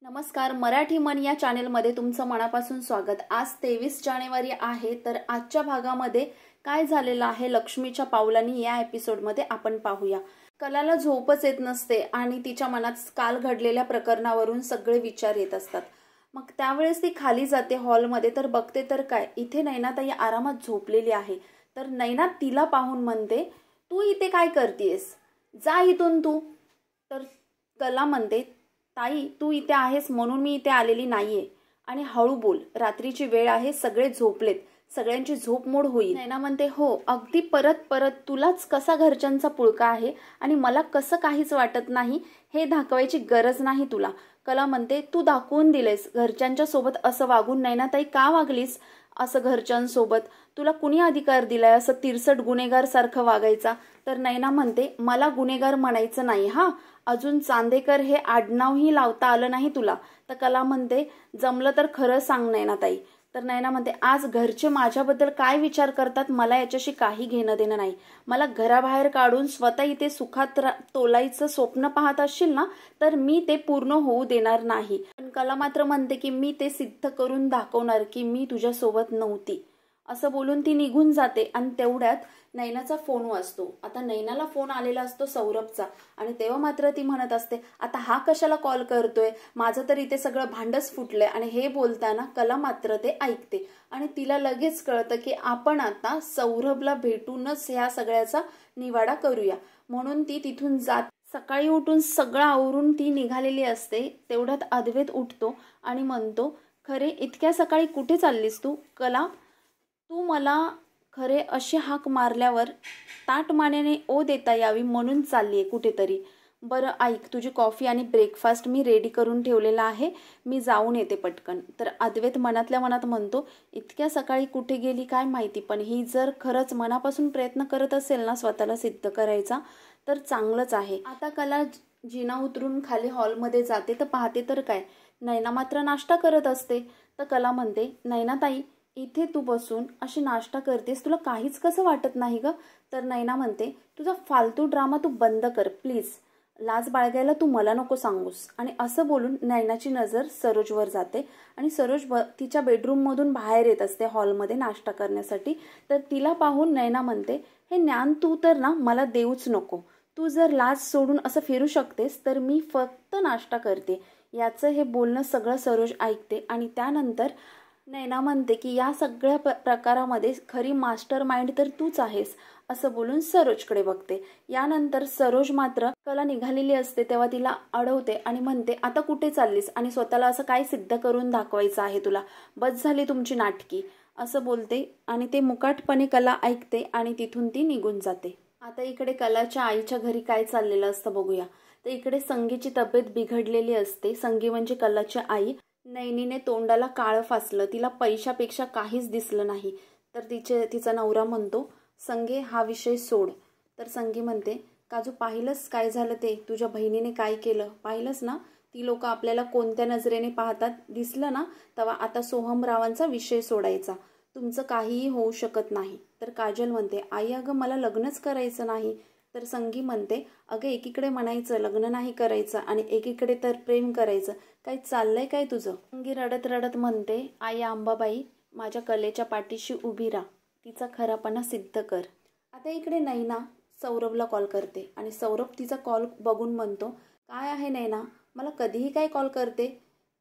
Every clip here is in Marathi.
नमस्कार, मराठी मन या चॅनेलमध्ये तुमचं मनापासून स्वागत। आज 23 जानेवारी आहे। तर आजच्या भागामध्ये काय झालेलं आहे लक्ष्मीच्या पावलांनी या एपिसोडमध्ये आपण पाहूया। कलाला झोपच येत नसते आणि तिच्या मनात काल घडलेल्या प्रकरणावरून सगळे विचार येत असतात। मग त्यावेळेस ती खाली जाते हॉलमध्ये, तर बघते तर काय इथे नैनाताई आरामात झोपलेली आहे। तर नैना तिला पाहून म्हणते, तू इथे काय करतेस, जा इथून तू। तर कला म्हणते, ताई तू इथे आहेस म्हणून मी इथे आलेली नाहीये, आणि हळू बोल, रात्रीची वेळ आहे, सगळे झोपलेत, सगळ्यांची झोपमोड होईल। नैना म्हणते, हो अगदी परत परत तुलाच कसा घरच्यांचा पुळका आहे आणि मला कसं काहीच वाटत नाही हे दाखवायची गरज नाही तुला। कला म्हणते, तू दाखवून दिलेस घरच्यांच्या सोबत असं वागून। नैनाताई का वागलीस असं घरच्यांसोबत, तुला कुणी अधिकार दिलाय असं तिरसट गुन्हेगार सारखं वागायचा। तर नैना म्हणते, मला गुन्हेगार म्हणायचं नाही हा, अजून चांदेकर हे आडनावही लावता आलं नाही तुला। तर कला म्हणते, जमलं तर खरं सांग नैनाताई। तर नैना म्हणते, आज घरचे माझ्याबद्दल काय विचार करतात मला याच्याशी काही घेणं देणं नाही। मला घराबाहेर काढून स्वतः इथे सुखात तोलायचं स्वप्न पाहत असशील ना, तर मी ते पूर्ण होऊ देणार नाही। पण कला मात्र म्हणते की मी ते सिद्ध करून दाखवणार की मी तुझ्यासोबत नव्हती। असं बोलून ती निघून जाते आणि तेवढ्यात नैनाचा फोन वाजतो। आता नैनाला फोन आलेला असतो सौरभचा, आणि तेव्हा मात्र ती म्हणत असते, आता हा कशाला कॉल करतोय, माझं तर इथे सगळं भांडच फुटलंय। आणि हे बोलताना कला मात्र ते ऐकते आणि तिला लगेच कळतं की आपण आता सौरभला भेटूनच ह्या सगळ्याचा निवाडा करूया। म्हणून ती तिथून जात सकाळी उठून सगळं आवरून ती निघालेली असते। तेवढ्यात अद्वैत उठतो आणि म्हणतो, खरे इतक्या सकाळी कुठे चाललीस तू? कला, तू मला खरे अशी हाक मारल्यावर ताट मानेने ओ देता यावी म्हणून चाललीये कुठेतरी। बरं ऐक, तुझी कॉफी आणि ब्रेकफास्ट मी रेडी करून ठेवलेला आहे, मी जाऊन येते पटकन। तर अद्वैत मनातल्या मनात म्हणतो, इतक्या सकाळी कुठे गेली काय माहिती, पण ही जर खरंच मनापासून प्रयत्न करत असेल ना स्वतःला सिद्ध करायचा तर चांगलंच आहे। आता कला जिना उतरून खाली हॉलमध्ये जाते तर पाहते तर काय, नैना मात्र नाश्ता करत असते। तर कला म्हणते, नैनाताई इथे तू बसून अशी नाश्ता करतेस, तुला काहीच कसं वाटत नाही ग? तर नैना म्हणते, तुझा फालतू ड्रामा तू बंद कर प्लीज, लाज बाळगायला तू मला नको सांगूस। आणि असं बोलून नैनाची नजर सरोजवर जाते आणि सरोज तिच्या बेडरूम मधून बाहेर येत असते हॉलमध्ये नाश्ता करण्यासाठी। तर तिला पाहून नैना म्हणते, हे ज्ञान तू तर ना मला देऊच नको, तू जर लाज सोडून असं फिरू शकतेस तर मी फक्त नाश्ता करते। याचं हे बोलणं सगळं सरोज ऐकते आणि त्यानंतर नैना म्हणते की या सगळ्या प्रकारामध्ये खरी मास्टर माइंड तर तूच आहेस, असं बोलून सरोजकडे बघते। यानंतर सरोज मात्र कला निघालेली असते तेव्हा तिला अडवते आणि म्हणते, आता कुठे चाललीस आणि स्वतःला असं काय सिद्ध करून दाखवायचं आहे तुला, बस झाली तुमची नाटकी, असं बोलते। आणि ते मुकाटपणे कला ऐकते आणि तिथून ती निघून जाते। आता इकडे कलाच्या आईच्या घरी काय चाललेलं असतं बघूया। तर इकडे संगीची तब्येत बिघडलेली असते। संगी म्हणजे कलाची आई। नैनीने तोंडाला काळं फासलं, तिला पैशापेक्षा काहीच दिसलं नाही। तर तिचा नवरा म्हणतो, संगे हा विषय सोड। तर संगी म्हणते, काजू पाहिलंस काय झालं ते, तुझ्या बहिणीने काय केलं पाहिलंस ना, ती लोक आपल्याला कोणत्या नजरेने पाहतात दिसलं ना, तेव्हा आता सोहमरावांचा विषय सोडायचा, तुमचं काहीही होऊ शकत नाही। तर काजल म्हणते, आई अगं मला लग्नच करायचं नाही। तर संगी म्हणते, अगं एकीकडे म्हणायचं लग्न नाही करायचं आणि एकीकडे तर प्रेम करायचं, काय चाललंय काय तुझं? संगी रडत रडत म्हणते, आई अंबाबाई माझ्या कलेच्या पाठीशी उभी राहा, तिचा खरापणा सिद्ध कर। आता इकडे नैना सौरभला कॉल करते आणि सौरभ तिचा कॉल बघून म्हणतो, काय आहे नैना, मला कधीही काय कॉल करते?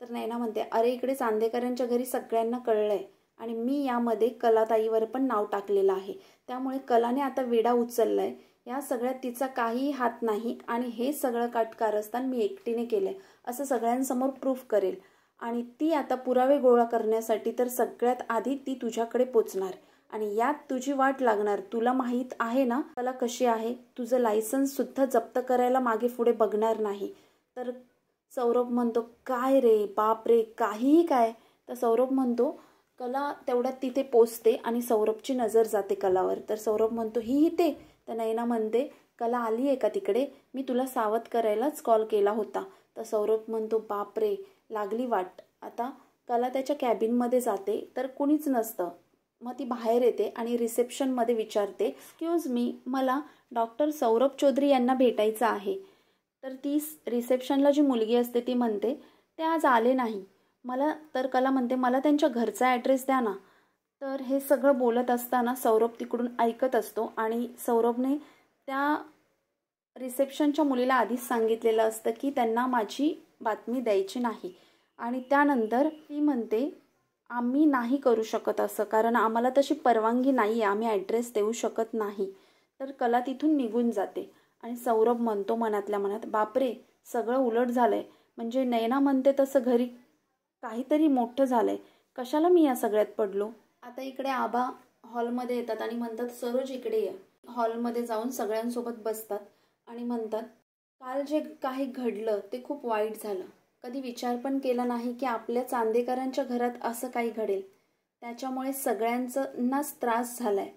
तर नैना म्हणते, अरे इकडे चांदेकरांच्या घरी सगळ्यांना कळलंय आणि मी यामध्ये कलाताईवर पण नाव टाकलेलं आहे, त्यामुळे कलाने आता विडा उचललाय, या सगळ्यात तिचा काहीही हात नाही आणि हे सगळं कारस्थान मी एकटीने केलंय असं सगळ्यांसमोर प्रूफ करेल। आणि ती आता पुरावे गोळा करण्यासाठी तर सगळ्यात आधी ती तुझ्याकडे पोचणार आणि यात तुझी वाट लागणार। तुला माहित आहे ना कला कशी आहे, तुझं लायसन्स सुद्धा जप्त करायला मागे पुढे बघणार नाही। तर सौरभ म्हणतो, काय रे बाप रे, काहीही काय? तर सौरभ म्हणतो, कला तेवढ्यात तिथे पोचते आणि सौरभची नजर जाते कलावर। तर सौरभ म्हणतो, ही इथे? तर नैना म्हणते, कला आली आहे का तिकडे, मी तुला सावध करायलाच कॉल केला होता। तर सौरभ म्हणतो, बापरे लागली वाट। आता कला त्याच्या कॅबिनमध्ये जाते तर कुणीच नसतं। मग ती बाहेर येते आणि रिसेप्शनमध्ये विचारते, एक्सक्यूज मी, मला डॉक्टर सौरभ चौधरी यांना भेटायचं आहे। तर ती रिसेप्शनला जी मुलगी असते ती म्हणते, ते आज आले नाही. मला तर कला म्हणते मला त्यांच्या घरचा ॲड्रेस द्या ना. तर हे सगळं बोलत असताना सौरभ तिकडून ऐकत असतो आणि सौरभने त्या रिसेप्शनच्या मुलीला आधीच सांगितलेलं असतं की त्यांना माझी बातमी द्यायची नाही. आणि त्यानंतर ती म्हणते आम्ही नाही करू शकत असं, कारण आम्हाला तशी परवानगी नाही आहे, आम्ही ॲड्रेस देऊ शकत नाही. तर कला तिथून निघून जाते आणि सौरभ म्हणतो मनातल्या मनात, बापरे सगळं उलट झालं आहे. म्हणजे नयना म्हणते तसं घरी काहीतरी मोठं झालं आहे, कशाला मी या सगळ्यात पडलो. आता इकडे आबा हॉलमध्ये येतात आणि म्हणतात सरोज इकडे ये. हॉलमध्ये जाऊन सगळ्यांसोबत बसतात आणि म्हणतात काल जे काही घडलं ते खूप वाईट झालं. कधी विचार पण केला नाही की आपल्या चांदेकरांच्या घरात असं काही घडेल. त्याच्यामुळे सगळ्यांचाच त्रास झाला आहे.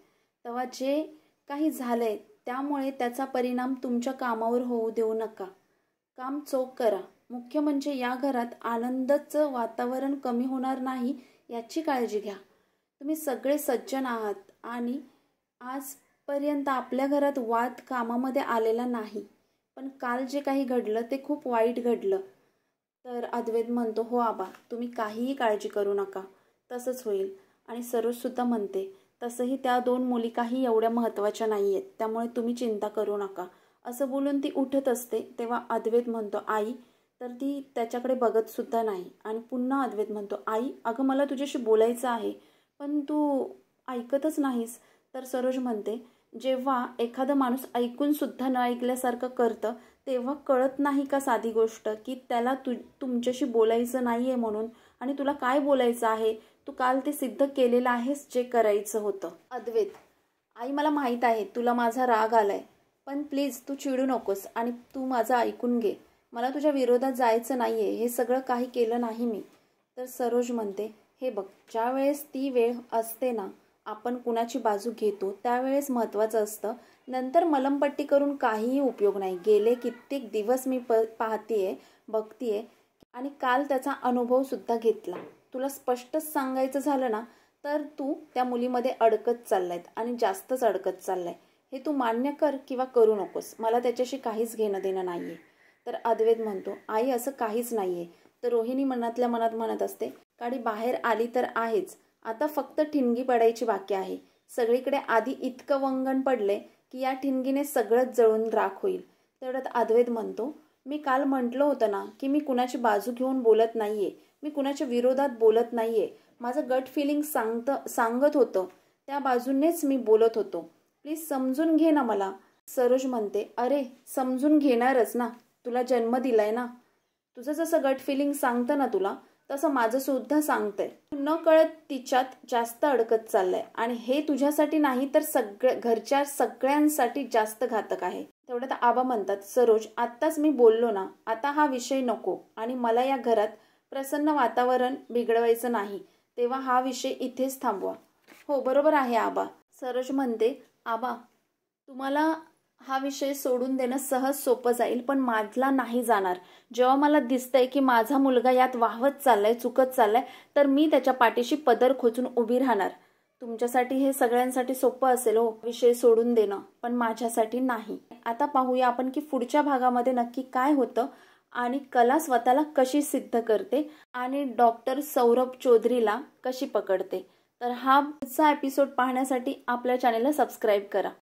तेव्हा जे काही झालं आहे त्यामुळे त्याचा परिणाम तुमच्या कामावर होऊ देऊ नका. काम चोख करा. मुख्य म्हणजे या घरात आनंदाचं वातावरण कमी होणार नाही याची काळजी घ्या. तुम्ही सगळे सज्जन आहात आणि आजपर्यंत आपल्या घरात वाद कामामध्ये आलेला नाही. पण काल जे काही घडलं ते खूप वाईट घडलं. तर अद्वैत म्हणतो हो आबा, तुम्ही काहीही काळजी करू नका, तसंच होईल. आणि सरोजसुद्धा म्हणते तसंही त्या 2 मुली काही एवढ्या महत्त्वाच्या नाही आहेत, त्यामुळे तुम्ही चिंता करू नका. असं बोलून ती उठत असते. तेव्हा अद्वैत म्हणतो आई. तर ती त्याच्याकडे बघतसुद्धा नाही आणि पुन्हा अद्वैत म्हणतो आई अगं मला तुझ्याशी बोलायचं आहे पण तू ऐकतच नाहीस. तर सरोज म्हणते जेव्हा एखादा माणूस ऐकूनसुद्धा न ऐकल्यासारखं करतं तेव्हा कळत नाही का साधी गोष्ट की त्याला तुमच्याशी बोलायचं नाही आहे म्हणून, आणि तुला काय बोलायचं आहे, तू काल ते सिद्ध केलेलं आहेस जे करायचं होतं. अद्वैत आई मला माहीत आहे तुला माझा राग आलाय, पण प्लीज तू चिडू नकोस आणि तू माझं ऐकून घे. मला तुझ्या विरोधात जायचं नाही आहे, हे सगळं काही केलं नाही मी. तर सरोज म्हणते हे बघ, ज्या वेळेस ती वेळ असते ना आपण कुणाची बाजू घेतो त्यावेळेस महत्त्वाचं असतं. नंतर मलमपट्टी करून काहीही उपयोग नाही. गेले कित्येक दिवस मी पाहतीये बघतीये आणि काल त्याचा अनुभवसुद्धा घेतला. तुला स्पष्टच सांगायचं झालं ना तर तू त्या मुलीमध्ये अडकत चाललायत आणि जास्तच अडकत चाललाय. हे तू मान्य कर किंवा करू नकोस, मला त्याच्याशी काहीच घेणं देणं नाही आहे. तर अद्वैत म्हणतो आई असं काहीच नाही आहे. तर रोहिणी मनातल्या मनात म्हणत असते गाडी बाहेर आली तर आहेच, आता फक्त ठिणगी पडायची बाकी आहे. सगळीकडे आधी इतकं वंगण पडले की या ठिणगीने सगळंच जळून राख होईल. तेवढ्यात अद्वैत म्हणतो मी काल म्हटलं होतं ना की मी कुणाची बाजू घेऊन बोलत नाहीये, मी कुणाच्या विरोधात बोलत नाहीये. माझं गट फिलिंग सांगत होतं त्या बाजूनेच मी बोलत होतो. प्लीज समजून घे ना मला. सरोज म्हणते अरे समजून घेणारच ना, तुला जन्म दिलाय ना. तुझं जसं गट फिलिंग सांगतं ना तुला तसं माझं सुद्धा सांगतंय. तू न कळत तिच्यात जास्त अडकत चाललंय आणि हे तुझ्यासाठी नाही तर घरच्या सगळ्यांसाठी जास्त घातक आहे. तेवढ्यात आबा म्हणतात सरोज आत्ताच मी बोललो ना, आता हा विषय नको आणि मला या घरात प्रसन्न वातावरण बिघडवायचं नाही, तेव्हा हा विषय इथेच थांबवा. हो बरोबर आहे आबा. सरोज म्हणते आबा तुम्हाला हा विषय सोडून देणं सहज सोपं जाईल पण माझला नाही जाणार. जेव्हा मला दिसतंय की माझा मुलगा यात वाहवत चाललाय, चुकत चाललाय, तर मी त्याच्या पाठीशी पदर खोचून उभी राहणार. तुमच्यासाठी हे सगळ्यांसाठी सोपं असेल हो विषय सोडून देणं, पण माझ्यासाठी नाही. आता पाहूया आपण की पुढच्या भागामध्ये नक्की काय होतं आणि कला स्वतःला कशी सिद्ध करते आणि डॉक्टर सौरभ चौधरीला कशी पकडते. तर हा पुढचा एपिसोड पाहण्यासाठी आपल्या चॅनेलला सबस्क्राईब करा.